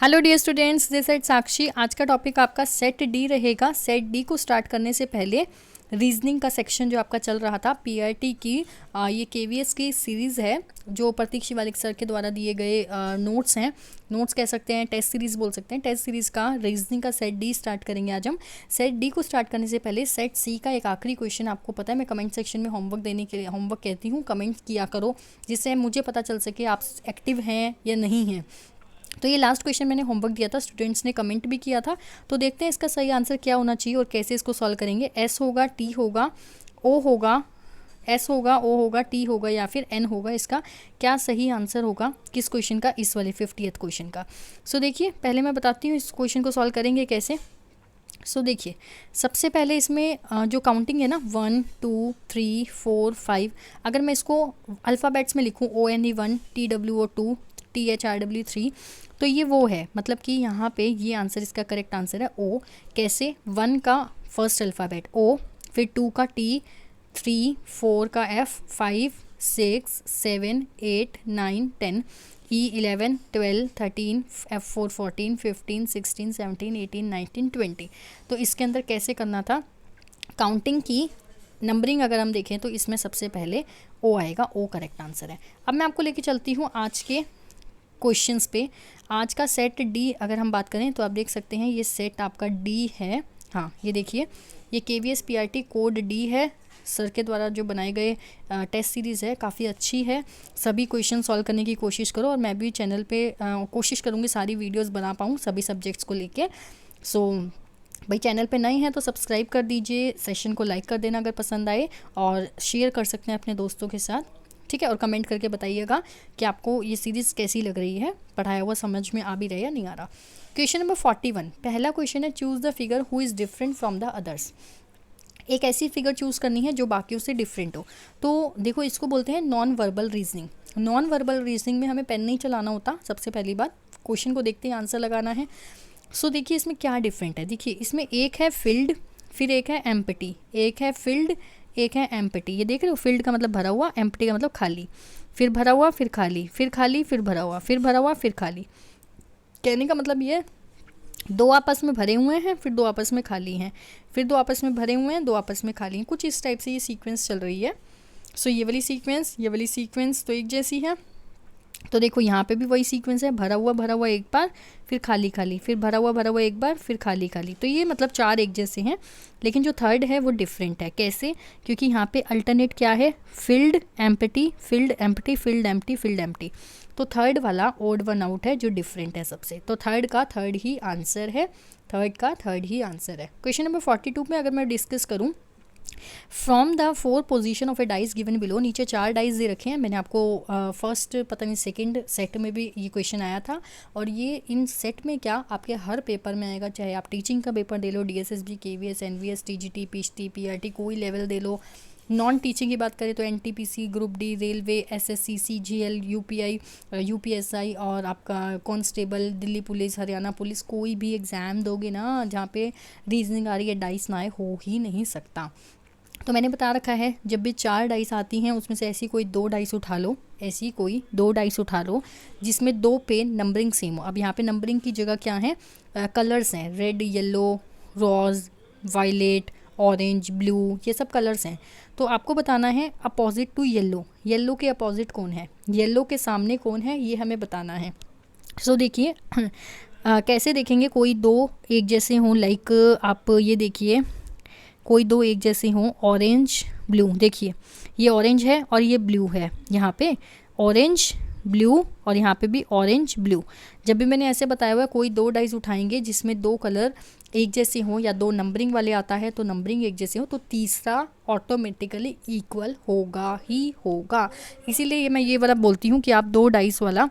Hello dear students, this is Sakshi. आज का topic आपका सेट डी रहेगा। सेट डी को स्टार्ट करने से पहले रीजनिंग का सेक्शन जो आपका चल रहा था पीआरटी की ये केवीएस की सीरीज़ है जो प्रतीक शिवालिक सर के द्वारा दिए गए नोट्स हैं, नोट्स कह सकते हैं, टेस्ट सीरीज़ बोल सकते हैं। टेस्ट सीरीज़ का रीजनिंग का सेट डी स्टार्ट करेंगे आज हम। सेट डी को स्टार्ट करने से पहले सेट सी का एक आखिरी क्वेश्चन आपको पता है, मैं कमेंट सेक्शन में होमवर्क देने के लिए होमवर्क कहती हूँ, कमेंट किया करो जिससे मुझे पता चल सके आप एक्टिव हैं या नहीं हैं। तो ये लास्ट क्वेश्चन मैंने होमवर्क दिया था, स्टूडेंट्स ने कमेंट भी किया था। तो देखते हैं इसका सही आंसर क्या होना चाहिए और कैसे इसको सॉल्व करेंगे। एस होगा, टी होगा, ओ होगा, एस होगा, ओ होगा, टी होगा या फिर एन होगा। इसका क्या सही आंसर होगा किस क्वेश्चन का, इस वाले 50th क्वेश्चन का। सो देखिए, पहले मैं बताती हूँ इस क्वेश्चन को सॉल्व करेंगे कैसे। सो देखिए, सबसे पहले इसमें जो काउंटिंग है ना 1 2 3 4 5, अगर मैं इसको अल्फ़ाबेट्स में लिखूँ ONE 1, TWO 2, THRW 3, तो ये वो है, मतलब कि यहाँ पे ये आंसर, इसका करेक्ट आंसर है ओ। कैसे? 1 का फर्स्ट अल्फ़ाबेट ओ, फिर 2 का T, 3 4 का F, 5 6 7 8 9 10, E 11 12 13, F4 14 15 16 17 18 19 20। तो इसके अंदर कैसे करना था काउंटिंग की नंबरिंग, अगर हम देखें तो इसमें सबसे पहले ओ आएगा, ओ करेक्ट आंसर है। अब मैं आपको लेके चलती हूँ आज के क्वेश्चंस पे। आज का सेट डी अगर हम बात करें तो आप देख सकते हैं ये सेट आपका डी है। हाँ, ये देखिए, ये केवीएस पीआरटी कोड डी है, सर के द्वारा जो बनाए गए टेस्ट सीरीज़ है, काफ़ी अच्छी है। सभी क्वेश्चन सॉल्व करने की कोशिश करो और मैं भी चैनल पे कोशिश करूँगी सारी वीडियोस बना पाऊँ सभी सब्जेक्ट्स को लेके। सो भाई, चैनल पे नए हैं तो सब्सक्राइब कर दीजिए, सेशन को लाइक कर देना अगर पसंद आए, और शेयर कर सकते हैं अपने दोस्तों के साथ, ठीक है। और कमेंट करके बताइएगा कि आपको ये सीरीज़ कैसी लग रही है, पढ़ाया हुआ समझ में आ भी रहा है या नहीं आ रहा। क्वेश्चन नंबर 41, पहला क्वेश्चन है, choose the figure who is different from the others. एक ऐसी फिगर चूज़ करनी है जो बाकियों से डिफरेंट हो। तो देखो, इसको बोलते हैं non verbal reasoning. Non verbal reasoning में हमें पेन नहीं चलाना होता। सबसे पहली बात, क्वेश्चन को देखते हैं, आंसर लगाना है। सो देखिए, इसमें क्या डिफरेंट है। देखिए, इसमें एक है फिल्ड, फिर एक है एम्प्टी, एक है फिल्ड, एक है एम्प्टी। ये देख रहे हो, फिल्ड का मतलब भरा हुआ, एम्प्टी का मतलब खाली, फिर भरा हुआ, फिर खाली, फिर खाली, फिर भरा हुआ, फिर भरा हुआ, फिर खाली। कहने का मतलब ये, दो आपस में भरे हुए हैं, फिर दो आपस में खाली हैं, फिर दो आपस में भरे हुए हैं, दो आपस में खाली हैं। कुछ इस टाइप से ये सीक्वेंस चल रही है। सो ये वाली सीक्वेंस, ये वाली सीक्वेंस तो एक जैसी है। तो देखो, यहाँ पे भी वही सीक्वेंस है, भरा हुआ एक बार, फिर खाली खाली, फिर भरा हुआ एक बार, फिर खाली खाली। तो ये मतलब चार एक जैसे हैं, लेकिन जो थर्ड है वो डिफरेंट है। कैसे? क्योंकि यहाँ पे अल्टरनेट क्या है, field empty, field empty, field empty, field empty. तो थर्ड वाला ओड वन आउट है जो डिफरेंट है सबसे। तो थर्ड का थर्ड ही आंसर है, थर्ड का थर्ड ही आंसर है। क्वेश्चन नंबर 42 में अगर मैं डिस्कस करूँ, from the 4 position of A dice given below, नीचे 4 डाइस दे रखे हैं। मैंने आपको फर्स्ट पता नहीं सेकंड सेट में भी ये क्वेश्चन आया था, और ये इन सेट में क्या आपके हर पेपर में आएगा, चाहे आप टीचिंग का पेपर दे लो, DSSB, KVS, NVS, TGT, PHT, PRT, कोई लेवल दे लो। नॉन टीचिंग की बात करें तो NTPC, group D, railway, SSC, CGL, UPI, UPSI और आपका constable, Delhi police, Haryana police, कोई भी एग्ज़ाम दोगे ना जहाँ पे रीजनिंग आ रही है, डाइस ना आए, हो ही नहीं सकता। तो मैंने बता रखा है, जब भी 4 डाइस आती हैं उसमें से ऐसी कोई 2 डाइस उठा लो, ऐसी कोई 2 डाइस उठा लो जिसमें 2 पे नंबरिंग सेम हो। अब यहाँ पे नंबरिंग की जगह क्या है, कलर्स हैं, रेड, येलो, रोज़, वायलेट, ऑरेंज, ब्लू, ये सब कलर्स हैं। तो आपको बताना है अपोजिट टू येलो, येलो के अपोजिट कौन है, येलो के सामने कौन है, ये हमें बताना है। सो देखिए, कैसे देखेंगे, कोई 2 एक जैसे हों, लाइक आप ये देखिए, कोई 2 एक जैसे हों, ऑरेंज ब्लू। देखिए, ये ऑरेंज है और ये ब्लू है, यहाँ पे ऑरेंज ब्लू और यहाँ पे भी ऑरेंज ब्लू। जब भी मैंने ऐसे बताया हुआ है, कोई 2 डाइस उठाएंगे जिसमें 2 कलर एक जैसे हों या 2 नंबरिंग वाले आता है तो नंबरिंग एक जैसे हो, तो तीसरा ऑटोमेटिकली इक्वल होगा ही होगा। इसीलिए मैं ये वाला बोलती हूँ कि आप 2 डाइस वाला,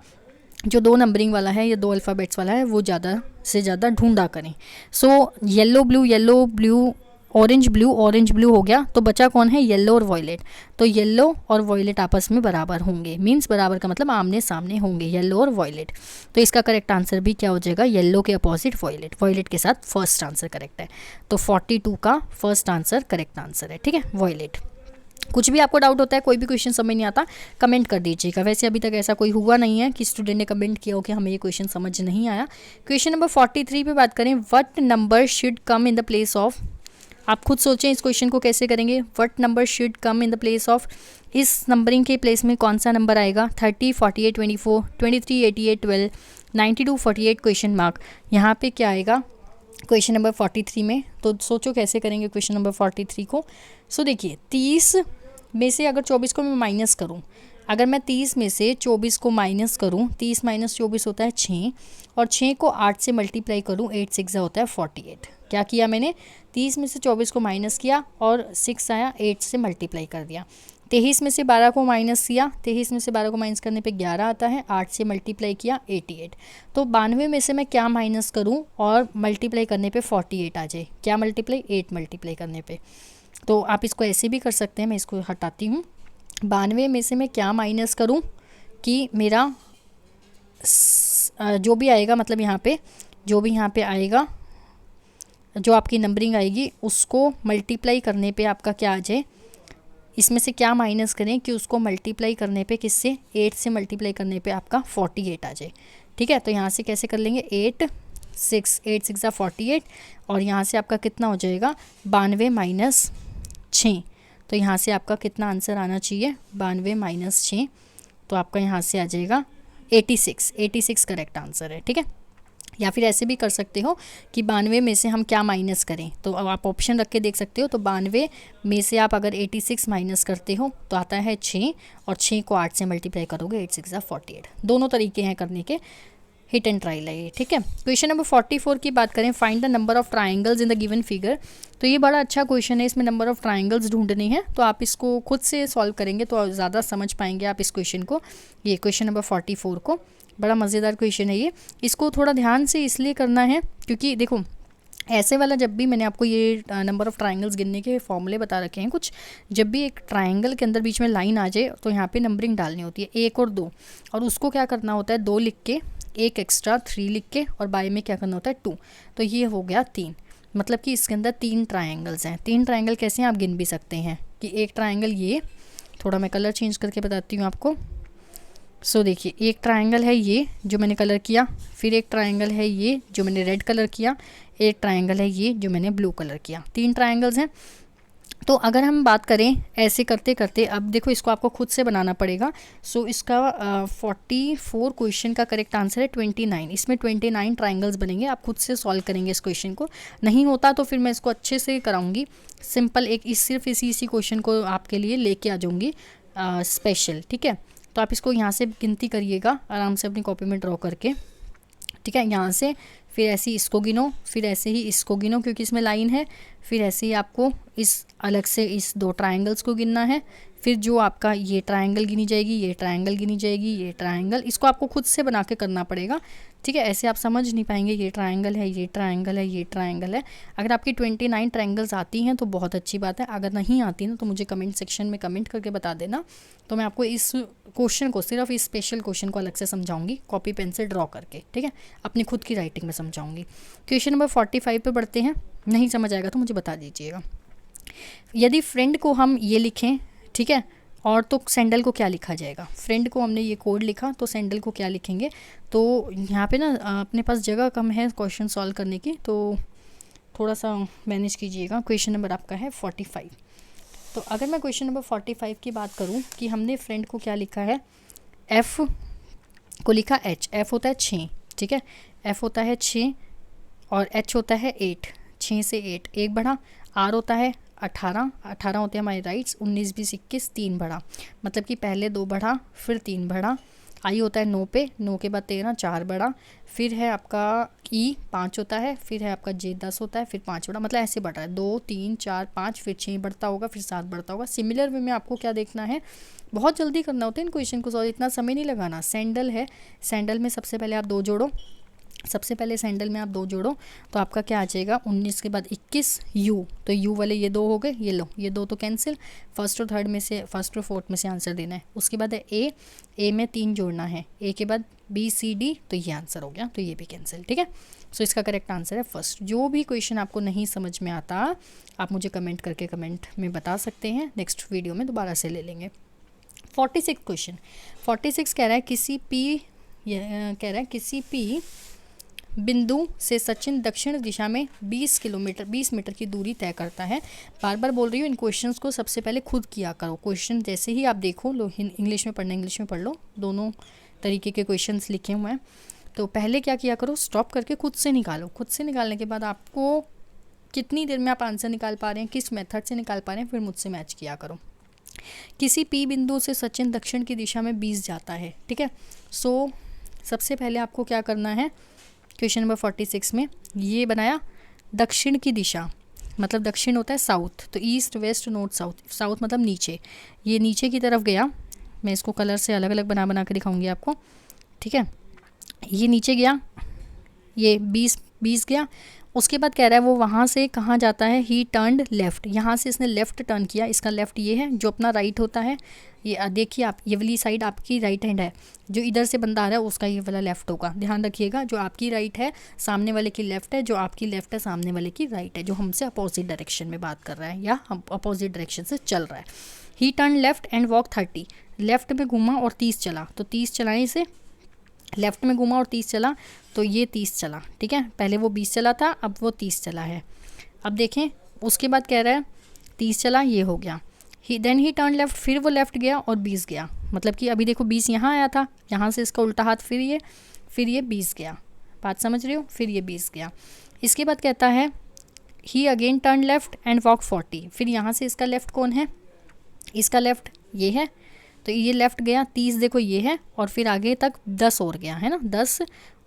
जो 2 नंबरिंग वाला है या 2 अल्फ़ाबेट्स वाला है, वो ज़्यादा से ज़्यादा ढूंढा करें। So yellow blue, orange blue हो गया, तो बचा कौन है, येलो और वॉयलेट। तो येलो और वॉयलेट आपस में बराबर होंगे, मींस बराबर का मतलब आमने सामने होंगे, येलो और वॉयलेट। तो इसका करेक्ट आंसर भी क्या हो जाएगा, येलो के अपोजिट वॉयलेट, वॉयलेट के साथ फर्स्ट आंसर करेक्ट है। तो 42 का फर्स्ट आंसर करेक्ट आंसर है, ठीक है, वॉयलेट। कुछ भी आपको डाउट होता है, कोई भी क्वेश्चन समझ नहीं आता, कमेंट कर दीजिएगा। वैसे अभी तक ऐसा कोई हुआ नहीं है कि स्टूडेंट ने कमेंट किया हो कि हमें ये क्वेश्चन समझ नहीं आया। क्वेश्चन नंबर 43 पे बात करें, what number should come in the place of, आप खुद सोचें इस क्वेश्चन को कैसे करेंगे। What number should come in the place of, इस नंबरिंग के प्लेस में कौन सा नंबर आएगा। 30, 48, 24, 23, 88, 12, 92, 48 क्वेश्चन मार्क, यहाँ पे क्या आएगा क्वेश्चन नंबर 43 में। तो सोचो कैसे करेंगे क्वेश्चन नंबर 43 को। सो देखिए 30 में से अगर 24 को मैं माइनस करूं, अगर मैं 30 में से 24 को माइनस करूं, 30 माइनस 24 होता है 6, और 6 को 8 से मल्टीप्लाई करूं, 8 6 होता है 48। क्या किया मैंने, 30 में से 24 को माइनस किया और 6 आया, 8 से मल्टीप्लाई कर दिया। 23 में से 12 को माइनस किया, 23 में से 12 को माइनस करने पे 11 आता है, 8 से मल्टीप्लाई किया 88। तो 92 में से मैं क्या माइनस करूं और मल्टीप्लाई करने पे 48 आ जाए, क्या मल्टीप्लाई, 8 मल्टीप्लाई करने पे। तो आप इसको ऐसे भी कर सकते हैं, मैं इसको हटाती हूँ। 92 में से मैं क्या माइनस करूं कि मेरा जो भी आएगा, मतलब यहाँ पे जो भी यहाँ पे आएगा, जो आपकी नंबरिंग आएगी उसको मल्टीप्लाई करने पे आपका क्या आ जाए, इसमें से क्या माइनस करें कि उसको मल्टीप्लाई करने पे किससे, 8 से मल्टीप्लाई करने पे आपका 48 आ जाए। ठीक है, तो यहाँ से कैसे कर लेंगे, 8 6 48, और यहाँ से आपका कितना हो जाएगा 92 माइनस 6। तो यहाँ से आपका कितना आंसर आना चाहिए, 92 माइनस 6, तो आपका यहाँ से आ जाएगा 86 करेक्ट आंसर है। ठीक है, या फिर ऐसे भी कर सकते हो कि 92 में से हम क्या माइनस करें, तो अब आप ऑप्शन रख के देख सकते हो। तो 92 में से आप अगर 86 माइनस करते हो तो आता है 6, और 6 को 8 से मल्टीप्लाई करोगे, 8 6 48। दोनों तरीके हैं करने के, हिट एंड ट्रायल है ये। ठीक है, क्वेश्चन नंबर 44 की बात करें, find the number of triangles in the given figure. तो ये बड़ा अच्छा क्वेश्चन है, इसमें नंबर ऑफ ट्राइंगल्स ढूंढनी है, तो आप इसको खुद से सॉल्व करेंगे तो ज़्यादा समझ पाएंगे आप इस क्वेश्चन को। ये क्वेश्चन नंबर 44 को, बड़ा मज़ेदार क्वेश्चन है ये। इसको थोड़ा ध्यान से इसलिए करना है क्योंकि देखो ऐसे वाला, जब भी मैंने आपको ये नंबर ऑफ ट्राइंगल्स गिनने के फॉर्मूले बता रखे हैं कुछ, जब भी एक ट्राइंगल के अंदर बीच में लाइन आ जाए तो यहाँ पे नंबरिंग डालनी होती है 1 और 2, और उसको क्या करना होता है 2 लिख के, एक एक्स्ट्रा 3 लिख के, और बाय में क्या करना होता है 2। तो ये हो गया 3, मतलब कि इसके अंदर 3 ट्राइंगल्स हैं। 3 ट्राइंगल कैसे हैं आप गिन भी सकते हैं कि एक ट्राइंगल ये, थोड़ा मैं कलर चेंज करके बताती हूँ आपको। सो देखिए एक ट्राइंगल है ये जो मैंने कलर किया, फिर एक ट्राइंगल है ये जो मैंने रेड कलर किया, एक ट्राइंगल है ये जो मैंने ब्लू कलर किया। 3 ट्राइंगल्स हैं। तो अगर हम बात करें ऐसे करते करते, अब देखो इसको आपको खुद से बनाना पड़ेगा। सो इसका 44 क्वेश्चन का करेक्ट आंसर है 29। इसमें 29 ट्राइंगल्स बनेंगे, आप खुद से सॉल्व करेंगे इस क्वेश्चन को। नहीं होता तो फिर मैं इसको अच्छे से कराऊंगी, सिंपल एक सिर्फ इसी क्वेश्चन को आपके लिए लेके आ जाऊँगी स्पेशल। ठीक है, तो आप इसको यहाँ से गिनती करिएगा आराम से अपनी कॉपी में ड्रॉ करके। ठीक है, यहाँ से फिर ऐसे ही इसको गिनो, फिर ऐसे ही इसको गिनो क्योंकि इसमें लाइन है, फिर ऐसे ही आपको इस अलग से इस 2 ट्रायंगल्स को गिनना है, फिर जो आपका ये ट्रायंगल गिनी जाएगी, ये ट्रायंगल गिनी जाएगी, ये ट्रायंगल, इसको आपको खुद से बना के करना पड़ेगा। ठीक है, ऐसे आप समझ नहीं पाएंगे ये ट्रायंगल है, ये ट्रायंगल है, ये ट्रायंगल है। अगर आपकी 29 ट्रायंगल्स आती हैं तो बहुत अच्छी बात है, अगर नहीं आती ना तो मुझे कमेंट सेक्शन में कमेंट करके बता देना, तो मैं आपको इस क्वेश्चन को, सिर्फ इस स्पेशल क्वेश्चन को अलग से समझाऊंगी कॉपी पेन से ड्रॉ करके। ठीक है, अपनी खुद की राइटिंग में समझाऊंगी। क्वेश्चन नंबर 45 पे बढ़ते हैं। नहीं समझ आएगा तो मुझे बता दीजिएगा। यदि फ्रेंड को हम ये लिखें, ठीक है, और तो सैंडल को क्या लिखा जाएगा। फ्रेंड को हमने ये कोड लिखा तो सैंडल को क्या लिखेंगे। तो यहाँ पे ना अपने पास जगह कम है क्वेश्चन सॉल्व करने की, तो थोड़ा सा मैनेज कीजिएगा। क्वेश्चन नंबर आपका है 45। तो अगर मैं क्वेश्चन नंबर 45 की बात करूँ कि हमने फ्रेंड को क्या लिखा है, एफ़ को लिखा एच, एफ़ होता है 6, ठीक है, एफ़ होता है 6 और एच होता है 8, 6 से 8 1 बढ़ा, आर होता है 18, 18 होते हैं हमारे राइट्स, 19 20 21 3 बढ़ा, मतलब कि पहले 2 बढ़ा फिर 3 बढ़ा। आई होता है 9 पे, 9 के बाद 13 4 बढ़ा, फिर है आपका ई 5 होता है, फिर है आपका जे 10 होता है, फिर 5 बढ़ा, मतलब ऐसे बढ़ रहा है 2 3 4 5, फिर 6 बढ़ता होगा, फिर 7 बढ़ता होगा। सिमिलर वे में आपको क्या देखना है, बहुत जल्दी करना होता है इन क्वेश्चन को सॉल्व, इतना समय नहीं लगाना। सैंडल है, सैंडल में सबसे पहले आप 2 जोड़ो, सबसे पहले सैंडल में आप 2 जोड़ो तो आपका क्या आ जाएगा 19 के बाद 21 यू, तो यू वाले ये 2 हो गए, ये लो ये 2 तो कैंसिल, फर्स्ट और थर्ड में से, फर्स्ट और फोर्थ में से आंसर देना है। उसके बाद है ए में 3 जोड़ना है, ए के बाद बी सी डी, तो ये आंसर हो गया, तो ये भी कैंसिल। ठीक है, सो इसका करेक्ट आंसर है फर्स्ट। जो भी क्वेश्चन आपको नहीं समझ में आता आप मुझे कमेंट करके कमेंट में बता सकते हैं, नेक्स्ट वीडियो में दोबारा से ले लेंगे। 46 क्वेश्चन, 46 कह रहा है किसी पी बिंदु से सचिन दक्षिण दिशा में 20 मीटर की दूरी तय करता है। बार बार बोल रही हूँ इन क्वेश्चंस को सबसे पहले खुद किया करो। क्वेश्चन जैसे ही आप देखो, लो इंग्लिश में पढ़ना इंग्लिश में पढ़ लो, दोनों तरीके के क्वेश्चंस लिखे हुए हैं। तो पहले क्या किया करो, स्टॉप करके खुद से निकालो। खुद से निकालने के बाद आपको कितनी देर में आप आंसर निकाल पा रहे हैं, किस मेथड से निकाल पा रहे हैं, फिर मुझसे मैच किया करो। किसी पी बिंदु से सचिन दक्षिण की दिशा में 20 जाता है। ठीक है, सो सबसे पहले आपको क्या करना है, क्वेश्चन नंबर 46 में ये बनाया दक्षिण की दिशा, मतलब दक्षिण होता है साउथ, तो east west north south, south मतलब नीचे, ये नीचे की तरफ गया। मैं इसको कलर से अलग अलग बना के दिखाऊंगी आपको। ठीक है, ये नीचे गया, ये 20 गया। उसके बाद कह रहा है वो वहाँ से कहाँ जाता है, ही टर्न्ड लेफ़्ट, यहाँ से इसने लेफ़्ट टर्न किया। इसका लेफ़्ट ये है जो अपना राइट होता है, ये देखिए आप, ये वाली साइड आपकी राइट हैंड है, जो इधर से बंदा आ रहा है उसका ये वाला लेफ़्ट होगा। ध्यान रखिएगा, जो आपकी राइट है सामने वाले की लेफ़्ट है, जो आपकी लेफ़्ट है सामने वाले की राइट है, जो हमसे अपोजिट डायरेक्शन में बात कर रहा है या हम अपोजिट डायरेक्शन से चल रहा है। ही turn left and walk 30, left में घूमा और 30 चला, तो 30 चलाने से लेफ़्ट में घूमा और 30 चला, तो ये 30 चला। ठीक है, पहले वो 20 चला था, अब वो 30 चला है। अब देखें उसके बाद कह रहा है 30 चला, ये हो गया। देन ही टर्न लेफ़्ट, फिर वो लेफ़्ट गया और 20 गया, मतलब कि अभी देखो 20 यहाँ आया था, यहाँ से इसका उल्टा हाथ, फिर ये 20 गया। बात समझ रहे हो, फिर ये 20 गया। इसके बाद कहता है he again turn left and walk 40, फिर यहाँ से इसका लेफ़्ट कौन है, इसका लेफ़्ट ये है, तो ये लेफ़्ट गया 30, देखो ये है, और फिर आगे तक 10 और गया है ना, 10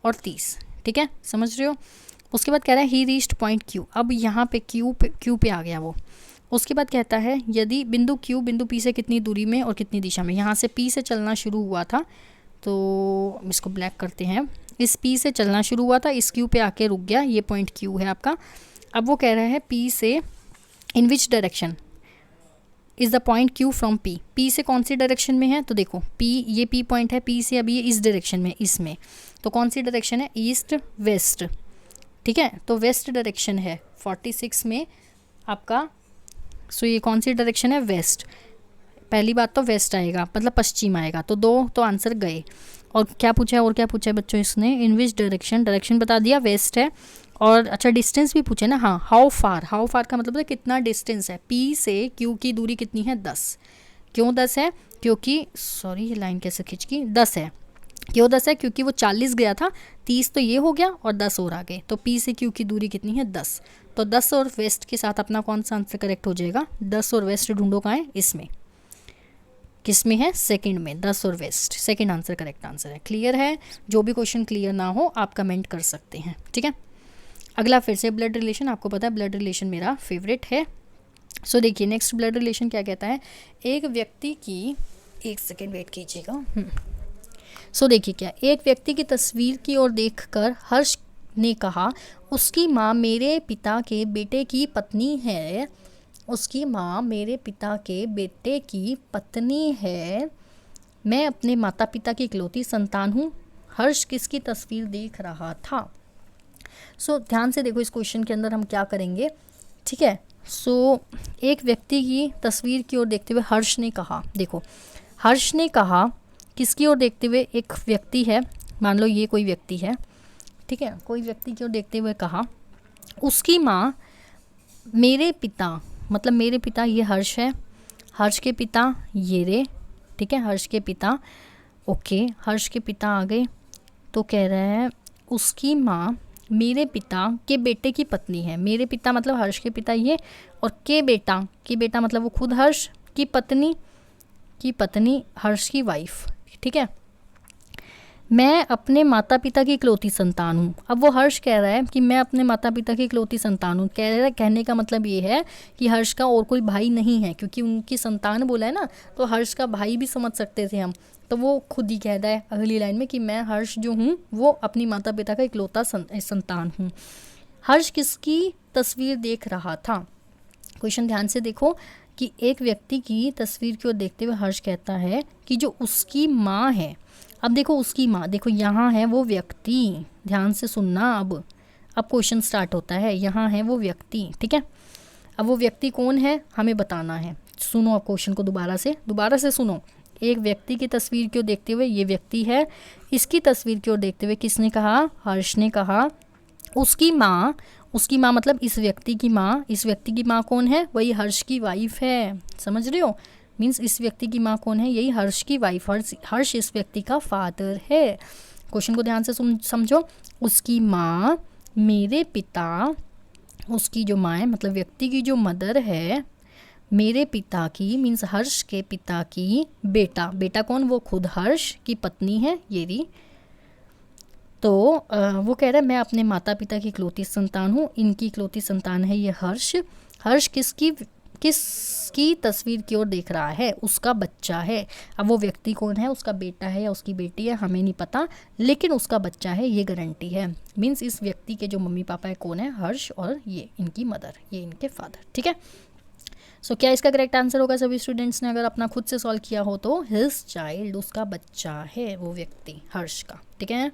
और 30। ठीक है, समझ रहे हो। उसके बाद कह रहा है ही रीच्ड पॉइंट क्यू, अब यहाँ पे क्यू पे आ गया वो। उसके बाद कहता है यदि बिंदु क्यू बिंदु पी से कितनी दूरी में और कितनी दिशा में, यहाँ से पी से चलना शुरू हुआ था, तो इसको ब्लैक करते हैं, इस पी से चलना शुरू हुआ था, इस क्यू पे आके रुक गया, ये पॉइंट क्यू है आपका। अब वो कह रहा है पी से in which direction is the point Q from P, P से कौन सी डायरेक्शन में है, तो देखो पी, ये पी पॉइंट है, पी से अभी ये इस डायरेक्शन में, इसमें, तो कौन सी डायरेक्शन है, ईस्ट वेस्ट। ठीक है, तो वेस्ट डायरेक्शन है 46 में आपका। सो ये कौन सी डायरेक्शन है, वेस्ट। पहली बात तो वेस्ट आएगा, मतलब पश्चिम आएगा, तो 2 तो आंसर गए। और क्या पूछा है, और क्या पूछा है बच्चों इसने, इन विच डायरेक्शन बता दिया, वेस्ट है। और अच्छा डिस्टेंस भी पूछे ना, हाँ हाउ फार का मतलब है कितना डिस्टेंस है, पी से क्यू की दूरी कितनी है, 10। क्यों 10 है, क्योंकि सॉरी ये लाइन कैसे खिंच गई, 10 है। क्यों 10 है, क्योंकि वो 40 गया था, 30 तो ये हो गया और 10 और आ गए, तो पी से क्यू की दूरी कितनी है, 10। तो 10 और वेस्ट के साथ अपना कौन सा आंसर करेक्ट हो जाएगा, 10 और वेस्ट ढूंढो कहाँ है, इसमें, किस में है, सेकंड में, 10 और वेस्ट, सेकंड आंसर करेक्ट आंसर है। क्लियर है, जो भी क्वेश्चन क्लियर ना हो आप कमेंट कर सकते हैं। ठीक है, अगला फिर से ब्लड रिलेशन, आपको पता है ब्लड रिलेशन मेरा फेवरेट है। सो देखिए नेक्स्ट ब्लड रिलेशन क्या कहता है, एक व्यक्ति की, एक सेकेंड वेट कीजिएगा। सो देखिए क्या, एक व्यक्ति की तस्वीर की ओर देखकर हर्ष ने कहा उसकी माँ मेरे पिता के बेटे की पत्नी है, उसकी माँ मेरे पिता के बेटे की पत्नी है, मैं अपने माता पिता की इकलौती संतान हूँ। हर्ष किसकी तस्वीर देख रहा था। सो ध्यान से देखो इस क्वेश्चन के अंदर हम क्या करेंगे। ठीक है, सो एक व्यक्ति की तस्वीर की ओर देखते हुए हर्ष ने कहा, देखो हर्ष ने कहा किसकी ओर देखते हुए, एक व्यक्ति है, मान लो ये कोई व्यक्ति है, ठीक है, कोई व्यक्ति की ओर देखते हुए कहा उसकी माँ मेरे पिता, मतलब मेरे पिता ये हर्ष है, हर्ष के पिता ये रे, ठीक है, हर्ष के पिता, ओके, हर्ष के पिता आ गए, तो कह रहे हैं उसकी माँ मेरे पिता के बेटे की पत्नी है। मेरे पिता मतलब हर्ष के पिता ये, और के बेटा मतलब वो खुद हर्ष की पत्नी हर्ष की वाइफ। ठीक है, मैं अपने माता पिता की इकलौती संतान हूँ। अब वो हर्ष कह रहा है कि मैं अपने माता पिता की इकलौती संतान हूँ। कहने का मतलब ये है कि हर्ष का और कोई भाई नहीं है, क्योंकि उनकी संतान बोला है ना, तो हर्ष का भाई भी समझ सकते थे हम। तो वो खुद ही कहता है अगली लाइन में कि मैं हर्ष जो हूँ वो अपनी माता पिता का इकलौता संतान हूँ। हर्ष किसकी तस्वीर देख रहा था? क्वेश्चन ध्यान से देखो कि एक व्यक्ति की तस्वीर की ओर देखते हुए हर्ष कहता है कि जो उसकी माँ है। अब देखो उसकी माँ, देखो यहाँ है वो व्यक्ति, ध्यान से सुनना। अब क्वेश्चन स्टार्ट होता है, यहाँ है वो व्यक्ति, ठीक है। अब वो व्यक्ति कौन है हमें बताना है। सुनो अब क्वेश्चन को दोबारा से सुनो। एक व्यक्ति की तस्वीर की ओर देखते हुए, ये व्यक्ति है, इसकी तस्वीर की ओर देखते हुए किसने कहा? हर्ष ने कहा उसकी माँ मतलब इस व्यक्ति की माँ। इस व्यक्ति की माँ कौन है? वही हर्ष की वाइफ है। समझ रहे हो? मीन्स इस व्यक्ति की माँ कौन है? यही हर्ष की वाइफ। हर्ष इस व्यक्ति का फादर है। क्वेश्चन को ध्यान से समझो। उसकी माँ, मेरे पिता, उसकी जो माँ है मतलब व्यक्ति की जो मदर है, मेरे पिता की मीन्स हर्ष के पिता की बेटा कौन? वो खुद हर्ष की पत्नी है ये रही। तो वो कह रहा है मैं अपने माता पिता की इकलौती संतान हूँ, इनकी इकलौती संतान है ये हर्ष। हर्ष किसकी तस्वीर की ओर देख रहा है? उसका बच्चा है। अब वो व्यक्ति कौन है? उसका बेटा है या उसकी बेटी है हमें नहीं पता, लेकिन उसका बच्चा है ये गारंटी है। मीन्स इस व्यक्ति के जो मम्मी पापा है कौन है? हर्ष और ये इनकी मदर, ये इनके फादर, ठीक है। सो क्या इसका करेक्ट आंसर होगा सभी स्टूडेंट्स ने अगर अपना खुद से सॉल्व किया हो तो? हिज चाइल्ड, उसका बच्चा है वो व्यक्ति हर्ष का, ठीक है।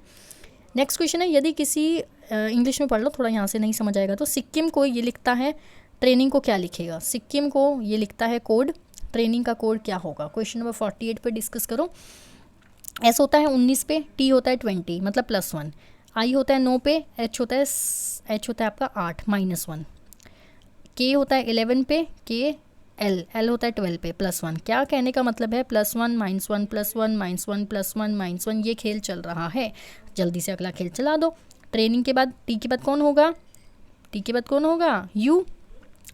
नेक्स्ट क्वेश्चन है, यदि किसी इंग्लिश में पढ़ लो, थोड़ा यहाँ से नहीं समझ आएगा तो। सिक्किम को ये लिखता है, ट्रेनिंग को क्या लिखेगा? सिक्किम को ये लिखता है कोड, ट्रेनिंग का कोड क्या होगा? क्वेश्चन नंबर 48 पे डिस्कस करो। एस होता है 19 पे, टी होता है 20 मतलब +1, आई होता है 9 पे, एच होता है आपका 8 -1, के होता है 11 पे, के एल होता है 12 पे +1। क्या कहने का मतलब है? +1 -1 +1 -1 +1 -1, ये खेल चल रहा है। जल्दी से अगला खेल चला दो। ट्रेनिंग के बाद टी के बाद कौन होगा? टी के बाद कौन होगा? यू।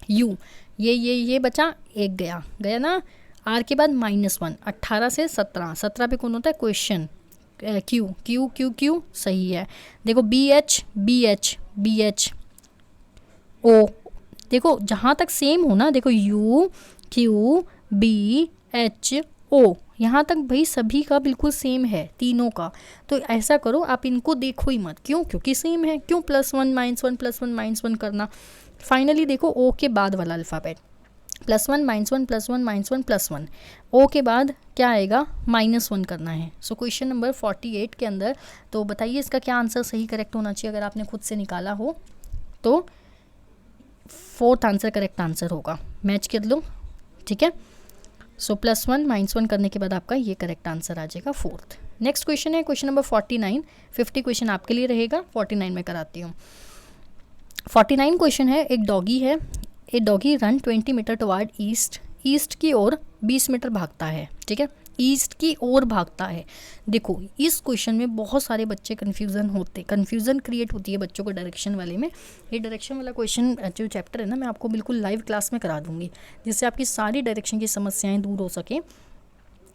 ये बचा, एक गया ना। आर के बाद -1, 18 से 17 पे कौन होता है? क्वेश्चन। क्यू सही है। देखो बी एच ओ, देखो जहाँ तक सेम हो ना, देखो UQBHO यहाँ तक भाई सभी का बिल्कुल सेम है, तीनों का। तो ऐसा करो आप इनको देखो ही मत। क्यों? क्योंकि सेम है। क्यों +1 -1 +1 -1 करना? फाइनली देखो ओ के बाद वाला अल्फ़ाबेट, +1 -1 +1 -1 +1, ओ के बाद क्या आएगा? -1 करना है। सो क्वेश्चन नंबर 48 के अंदर तो बताइए इसका क्या आंसर सही करेक्ट होना चाहिए? अगर आपने खुद से निकाला हो तो 4th आंसर करेक्ट आंसर होगा। मैच कर लो, ठीक है। सो +1 -1 करने के बाद आपका ये करेक्ट आंसर आ जाएगा 4th। नेक्स्ट क्वेश्चन है क्वेश्चन नंबर 49। 50 क्वेश्चन आपके लिए रहेगा, 49 में कराती हूँ। 49 क्वेश्चन है, एक डॉगी है। A doggy run 20 metre toward east की ओर 20 मीटर भागता है, ठीक है। ईस्ट की ओर भागता है। देखो इस क्वेश्चन में बहुत सारे बच्चे कन्फ्यूज़न क्रिएट होती है बच्चों को डायरेक्शन वाले में। ये डायरेक्शन वाला क्वेश्चन जो चैप्टर है ना, मैं आपको बिल्कुल लाइव क्लास में करा दूंगी, जिससे आपकी सारी डायरेक्शन की समस्याएं दूर हो सके।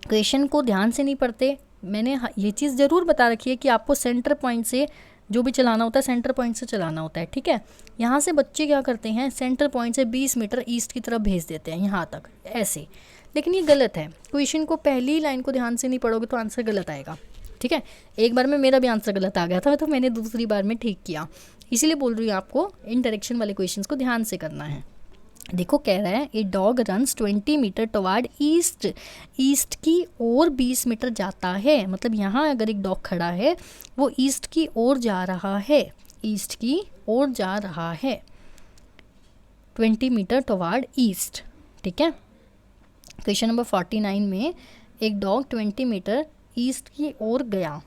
क्वेश्चन को ध्यान से नहीं पढ़ते। मैंने ये चीज़ ज़रूर बता रखी है कि आपको सेंटर पॉइंट से जो भी चलाना होता है सेंटर पॉइंट से चलाना होता है, ठीक है। यहाँ से बच्चे क्या करते हैं, सेंटर पॉइंट से 20 मीटर ईस्ट की तरफ भेज देते हैं यहाँ तक ऐसे, लेकिन ये गलत है। क्वेश्चन को पहली लाइन को ध्यान से नहीं पढ़ोगे तो आंसर गलत आएगा, ठीक है। एक बार में मेरा भी आंसर गलत आ गया था तो मैंने दूसरी बार में ठीक किया, इसीलिए बोल रही हूँ आपको इन डायरेक्शन वाले क्वेश्चन को ध्यान से करना है। देखो कह रहा है a dog runs 20 metre toward east की ओर 20 मीटर जाता है। मतलब यहाँ अगर एक डॉग खड़ा है वो ईस्ट की ओर जा रहा है, 20 मीटर टुवर्ड ईस्ट, ठीक है। क्वेश्चन नंबर 49 में एक डॉग 20 मीटर ईस्ट की ओर गया,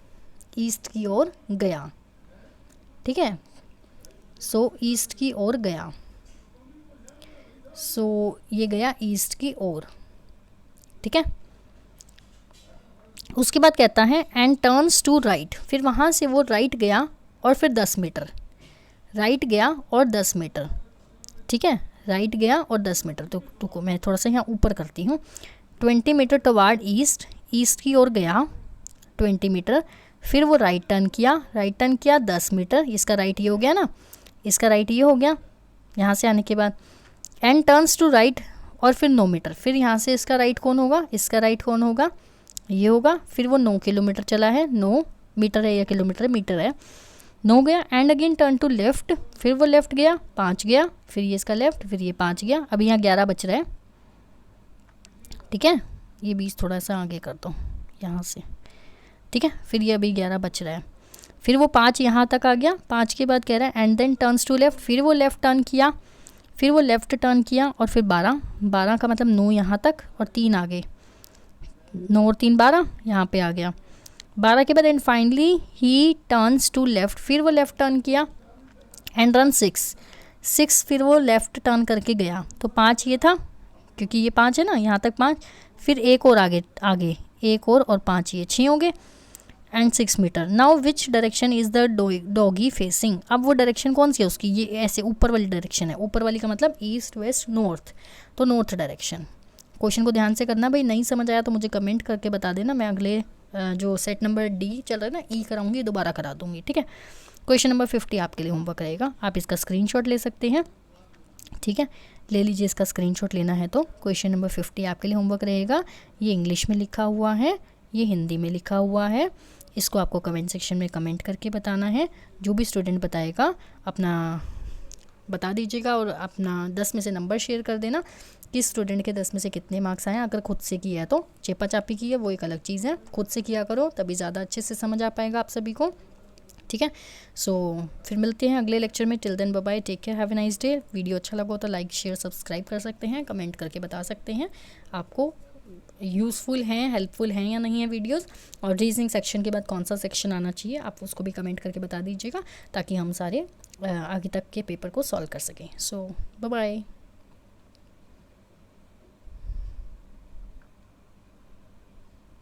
ठीक है। सो ईस्ट की ओर गया, ये गया ईस्ट की ओर, ठीक है। उसके बाद कहता है एंड टर्न्स टू राइट, फिर वहाँ से वो राइट गया और फिर 10 मीटर, ठीक है। राइट गया और 10 मीटर। तो रुको मैं थोड़ा सा यहाँ ऊपर करती हूँ। 20 मीटर टुवर्ड ईस्ट की ओर गया 20 मीटर, फिर वो राइट टर्न किया 10 मीटर, इसका राइट ये हो गया ना, इसका राइट ये हो गया यहाँ से आने के बाद, एंड टर्न्स टू राइट और फिर 9 मीटर, फिर यहाँ से इसका राइट कौन होगा, इसका राइट कौन होगा, ये होगा। फिर वो 9 किलोमीटर चला है, 9 मीटर है या किलोमीटर है, मीटर है, 9 गया, and again turn to left, फिर वो लेफ्ट गया, 5 गया, फिर ये इसका लेफ्ट, फिर ये 5 गया। अभी यहाँ 11 बच रहा है, ठीक है, ये 20 थोड़ा सा आगे कर दो यहाँ से, ठीक है। फिर ये अभी 11 बच रहा है, फिर वो 5 यहाँ तक आ गया, 5 के बाद कह रहा है and then turns to left, फिर वो लेफ़्ट टर्न किया, फिर वो लेफ़्ट टर्न किया और फिर 12 का मतलब 9 यहाँ तक और 3 आगे, 9 और 3 12 यहाँ पे आ गया। 12 के बाद and finally he turns to left, फिर वो लेफ़्ट टर्न किया एंड रन 6, फिर वो लेफ़्ट टर्न करके गया। तो 5 ये था, क्योंकि ये 5 है ना, यहाँ तक 5, फिर एक और आगे एक और 5, ये 6 हो गए and 6 metre. Now which direction is the doggy facing, अब वो डायरेक्शन कौन सी है उसकी, ये ऐसे ऊपर वाली डायरेक्शन है, ऊपर वाली का मतलब ईस्ट वेस्ट नॉर्थ, तो नॉर्थ डायरेक्शन। क्वेश्चन को ध्यान से करना भाई, नहीं समझ आया तो मुझे कमेंट करके बता देना, मैं अगले जो सेट नंबर डी चल रहा है ना, ई कराऊंगी, दोबारा करा दूंगी, ठीक है। क्वेश्चन नंबर 50 आपके लिए होमवर्क रहेगा, आप इसका स्क्रीनशॉट ले सकते हैं, ठीक है, ले लीजिए, इसका स्क्रीनशॉट लेना है तो। क्वेश्चन नंबर 50 आपके लिए होमवर्क रहेगा, ये इंग्लिश में लिखा हुआ है, ये हिंदी में लिखा हुआ है, इसको आपको कमेंट सेक्शन में कमेंट करके बताना है। जो भी स्टूडेंट बताएगा अपना बता दीजिएगा और अपना 10 में से नंबर शेयर कर देना, किस स्टूडेंट के 10 में से कितने मार्क्स आए। अगर खुद से किया है तो चेपा चापी की है वो एक अलग चीज़ है, खुद से किया करो तभी ज़्यादा अच्छे से समझ आ पाएगा आप सभी को, ठीक है। सो फिर मिलते हैं अगले लेक्चर में, till then bye bye, take care, have a nice day. Video अच्छा लगा हो तो लाइक शेयर सब्सक्राइब कर सकते हैं, कमेंट करके बता सकते हैं आपको यूज़फुल हैं, हेल्पफुल हैं या नहीं है वीडियोस, और रीजनिंग सेक्शन के बाद कौन सा सेक्शन आना चाहिए आप उसको भी कमेंट करके बता दीजिएगा, ताकि हम सारे आगे तक के पेपर को सॉल्व कर सकें। सो बाय बाय।